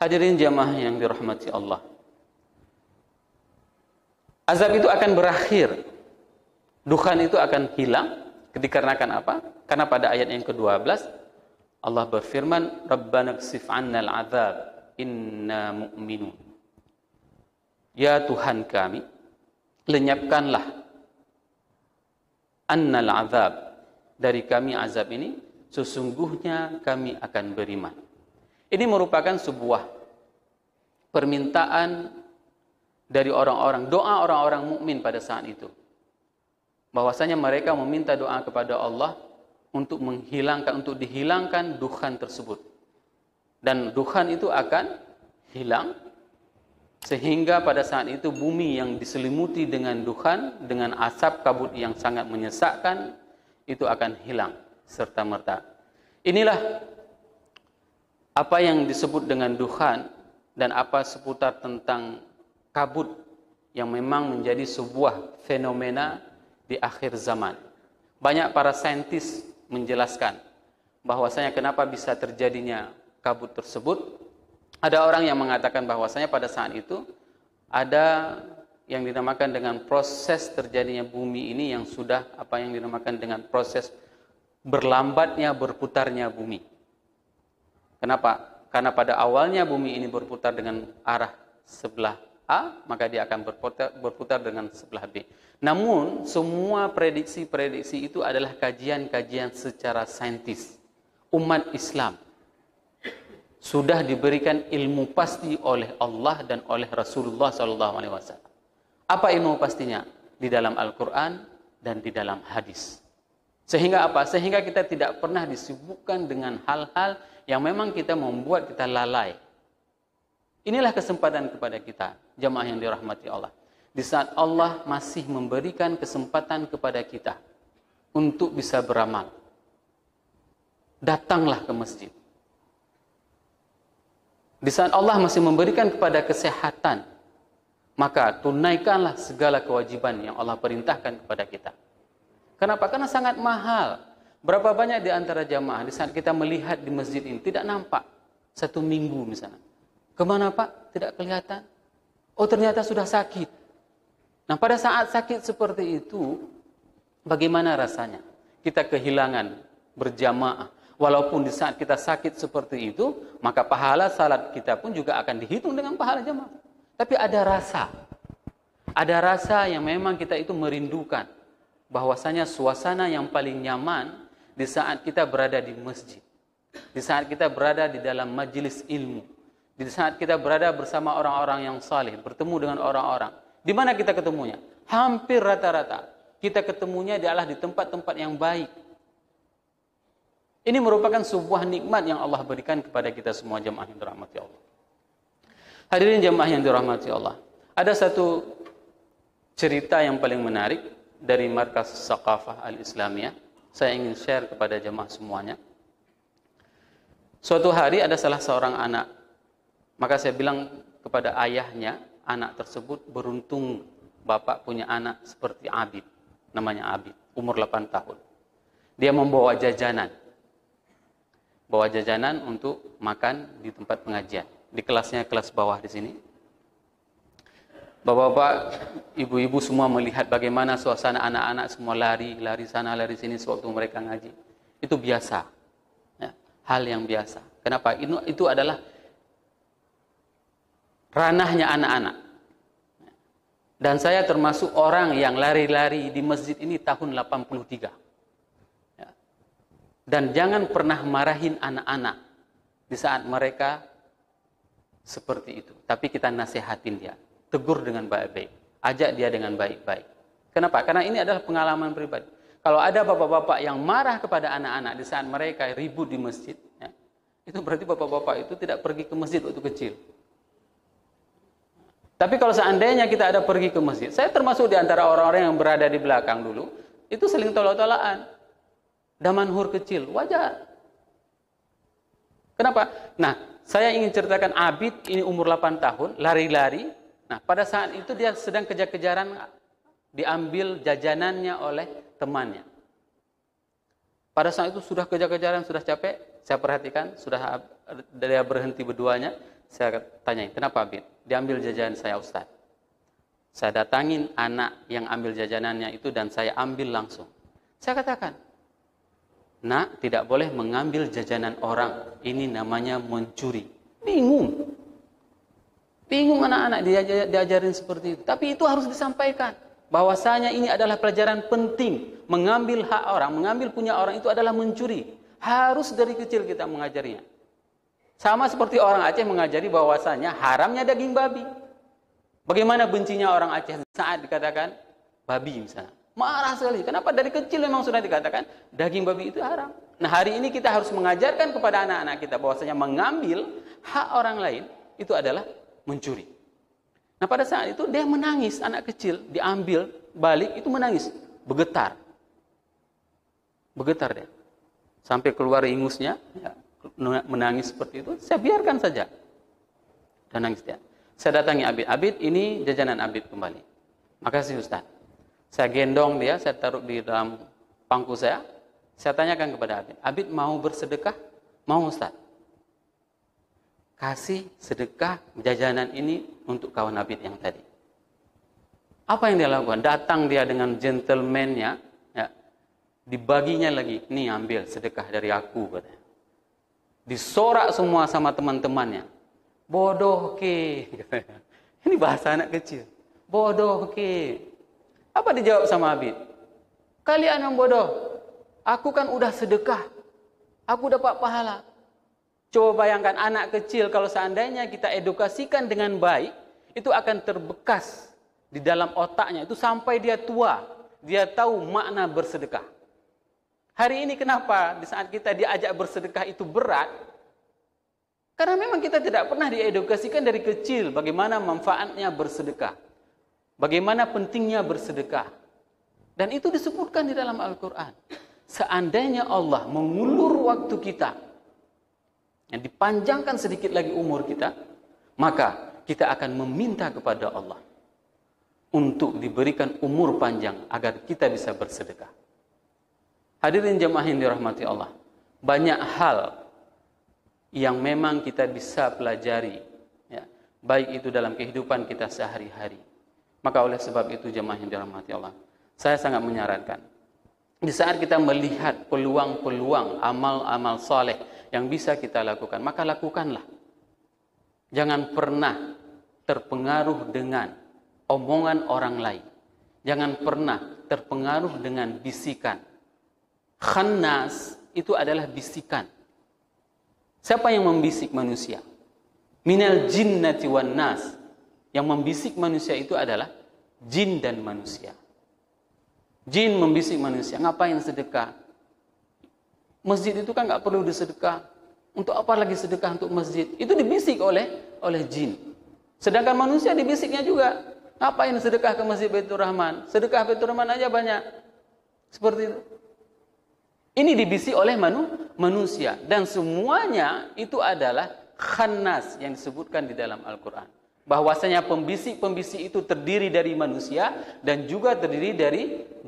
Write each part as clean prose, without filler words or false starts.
Hadirin jamaah yang dirahmati Allah. Azab itu akan berakhir. Dukhan itu akan hilang. Dikarenakan apa? Karena pada ayat yang ke-12 Allah berfirman, Rabbana ksif 'annal 'adzab inna mu'minun. Ya Tuhan kami, lenyapkanlah annal 'adzab, dari kami azab ini, sesungguhnya kami akan beriman. Ini merupakan sebuah permintaan dari orang-orang, doa orang-orang mukmin pada saat itu. Bahwasanya mereka meminta doa kepada Allah untuk menghilangkan, untuk dihilangkan dukhan tersebut. Dan dukhan itu akan hilang, sehingga pada saat itu bumi yang diselimuti dengan dukhan, dengan asap kabut yang sangat menyesakkan, itu akan hilang serta-merta. Inilah apa yang disebut dengan dukhan dan apa seputar tentang kabut yang memang menjadi sebuah fenomena di akhir zaman. Banyak para saintis menjelaskan bahwasanya kenapa bisa terjadinya kabut tersebut. Ada orang yang mengatakan bahwasanya pada saat itu ada yang dinamakan dengan proses terjadinya bumi ini yang sudah apa yang dinamakan dengan proses berlambatnya berputarnya bumi. Kenapa? Karena pada awalnya bumi ini berputar dengan arah sebelah A, maka dia akan berputar dengan sebelah B. Namun, semua prediksi-prediksi itu adalah kajian-kajian secara saintis. Umat Islam sudah diberikan ilmu pasti oleh Allah dan oleh Rasulullah SAW. Apa ilmu pastinya? Di dalam Al-Quran dan di dalam hadis. Sehingga apa? Sehingga kita tidak pernah disibukkan dengan hal-hal yang memang kita membuat kita lalai. Inilah kesempatan kepada kita, jamaah yang dirahmati Allah. Di saat Allah masih memberikan kesempatan kepada kita untuk bisa beramal, datanglah ke masjid. Di saat Allah masih memberikan kepada kesehatan, maka tunaikanlah segala kewajiban yang Allah perintahkan kepada kita. Kenapa? Karena sangat mahal. Berapa banyak di antara jamaah di saat kita melihat di masjid ini tidak nampak 1 minggu misalnya. Kemana Pak? Tidak kelihatan. Oh ternyata sudah sakit. Nah pada saat sakit seperti itu, bagaimana rasanya? Kita kehilangan berjamaah. Walaupun di saat kita sakit seperti itu, maka pahala salat kita pun juga akan dihitung dengan pahala jamaah. Tapi ada rasa. Ada rasa yang memang kita itu merindukan. Bahwasanya suasana yang paling nyaman di saat kita berada di masjid. Di saat kita berada di dalam majelis ilmu. Di saat kita berada bersama orang-orang yang saleh, bertemu dengan orang-orang. Di mana kita ketemunya? Hampir rata-rata kita ketemunya adalah di tempat-tempat yang baik. Ini merupakan sebuah nikmat yang Allah berikan kepada kita semua jemaah yang dirahmati Allah. Hadirin jemaah yang dirahmati Allah. Ada satu cerita yang paling menarik dari Markas Saqafah Al-Islamiyah. Saya ingin share kepada jemaah semuanya. Suatu hari ada salah seorang anak. Maka saya bilang kepada ayahnya, anak tersebut beruntung bapak punya anak seperti Abid. Namanya Abid, umur 8 tahun. Dia membawa jajanan. Bawa jajanan untuk makan di tempat pengajian. Di kelasnya, kelas bawah di sini. Bapak-bapak, ibu-ibu semua melihat bagaimana suasana anak-anak semua lari sana, lari sini sewaktu mereka ngaji. Itu biasa. Ya, hal yang biasa. Kenapa? Itu adalah ranahnya anak-anak. Dan saya termasuk orang yang lari-lari di masjid ini tahun 83. Ya. Dan jangan pernah marahin anak-anak di saat mereka seperti itu. Tapi kita nasihatin dia. Tegur dengan baik-baik. Ajak dia dengan baik-baik. Kenapa? Karena ini adalah pengalaman pribadi. Kalau ada bapak-bapak yang marah kepada anak-anak di saat mereka ribut di masjid, ya, itu berarti bapak-bapak itu tidak pergi ke masjid waktu kecil. Tapi kalau seandainya kita ada pergi ke masjid, saya termasuk di antara orang-orang yang berada di belakang dulu, itu saling tolak-tolakan. Damanhur kecil, wajar. Kenapa? Nah, saya ingin ceritakan Abid, ini umur 8 tahun, lari-lari. Nah, pada saat itu dia sedang kejar-kejaran, diambil jajanannya oleh temannya. Pada saat itu sudah kejar-kejaran, sudah capek, saya perhatikan, sudah dia berhenti berduanya. saya tanyain, kenapa Abid? Diambil jajanan saya Ustaz. Saya datangin anak yang ambil jajanannya itu dan saya ambil langsung. Saya katakan, nak, tidak boleh mengambil jajanan orang. Ini namanya mencuri. Bingung. Bingung anak-anak diajarin seperti itu. Tapi itu harus disampaikan. Bahwasanya ini adalah pelajaran penting. Mengambil hak orang, mengambil punya orang itu adalah mencuri. Harus dari kecil kita mengajarinya. Sama seperti orang Aceh mengajari bahwasanya haramnya daging babi. Bagaimana bencinya orang Aceh saat dikatakan babi misalnya. Marah sekali. Kenapa? Dari kecil memang sudah dikatakan daging babi itu haram. Nah, hari ini kita harus mengajarkan kepada anak-anak kita bahwasanya mengambil hak orang lain itu adalah mencuri. Nah, pada saat itu dia menangis, anak kecil diambil balik itu menangis, bergetar. Bergetar dia. Sampai keluar ingusnya, ya, menangis seperti itu, saya biarkan saja. Dan nangis dia. Saya datangi Abid. Abid, ini jajanan Abid kembali. Makasih Ustaz. Saya gendong dia, saya taruh di dalam pangku saya. Saya tanyakan kepada Abid. Abid mau bersedekah? Mau Ustaz. Kasih sedekah jajanan ini untuk kawan Abid yang tadi. Apa yang dia lakukan? Datang dia dengan gentleman-nya, ya, dibaginya lagi. Nih ambil sedekah dari aku, katanya. Disorak semua sama teman-temannya. Bodoh ke. Ini bahasa anak kecil. Bodoh ke. Apa dijawab sama Abid? Kalian yang bodoh. Aku kan udah sedekah. Aku dapat pahala. Coba bayangkan anak kecil kalau seandainya kita edukasikan dengan baik, itu akan terbekas di dalam otaknya. Itu sampai dia tua. Dia tahu makna bersedekah. Hari ini kenapa di saat kita diajak bersedekah itu berat? Karena memang kita tidak pernah diedukasikan dari kecil bagaimana manfaatnya bersedekah. Bagaimana pentingnya bersedekah. Dan itu disebutkan di dalam Al-Quran. Seandainya Allah mengulur waktu kita, yang dipanjangkan sedikit lagi umur kita, maka kita akan meminta kepada Allah untuk diberikan umur panjang agar kita bisa bersedekah. Hadirin jemaah yang dirahmati Allah, banyak hal yang memang kita bisa pelajari, ya, baik itu dalam kehidupan kita sehari-hari. Maka oleh sebab itu jemaah yang dirahmati Allah, saya sangat menyarankan, di saat kita melihat peluang-peluang amal-amal soleh yang bisa kita lakukan, maka lakukanlah. Jangan pernah terpengaruh dengan omongan orang lain. Jangan pernah terpengaruh dengan bisikan. Khannas itu adalah bisikan. Siapa yang membisik manusia? Minal jinnati wan nas. Yang membisik manusia itu adalah jin dan manusia. Jin membisik manusia, ngapain sedekah? Masjid itu kan nggak perlu disedekah. Untuk apa lagi sedekah untuk masjid? Itu dibisik oleh jin. Sedangkan manusia dibisiknya juga. Ngapain sedekah ke Masjid Baitur Rahman? Sedekah Baitur Rahman aja banyak. Seperti itu. Ini dibisik oleh manusia. Dan semuanya itu adalah khannas yang disebutkan di dalam Al-Quran. Bahwasanya pembisik-pembisik itu terdiri dari manusia dan juga terdiri dari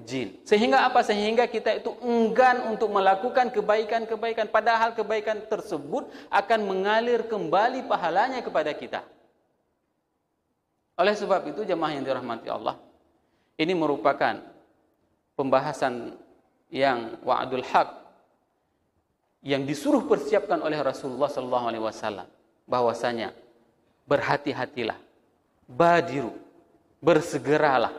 jin. Sehingga apa? Sehingga kita itu enggan untuk melakukan kebaikan-kebaikan. Padahal kebaikan tersebut akan mengalir kembali pahalanya kepada kita. Oleh sebab itu jemaah yang dirahmati Allah, ini merupakan pembahasan yang wa'adul haq yang disuruh persiapkan oleh Rasulullah SAW. Bahwasanya berhati-hatilah, badiru, bersegeralah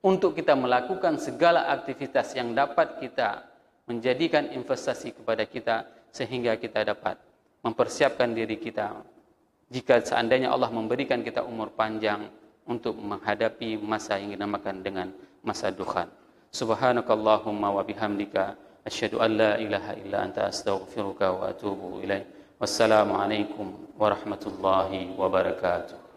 untuk kita melakukan segala aktivitas yang dapat kita menjadikan investasi kepada kita sehingga kita dapat mempersiapkan diri kita jika seandainya Allah memberikan kita umur panjang untuk menghadapi masa yang dinamakan dengan masa dukhan. Subhanakallahumma wa bihamdika asyhadu an la ilaha illa anta astaghfiruka wa atubu ilaik. Wassalamualaikum warahmatullahi wabarakatuh.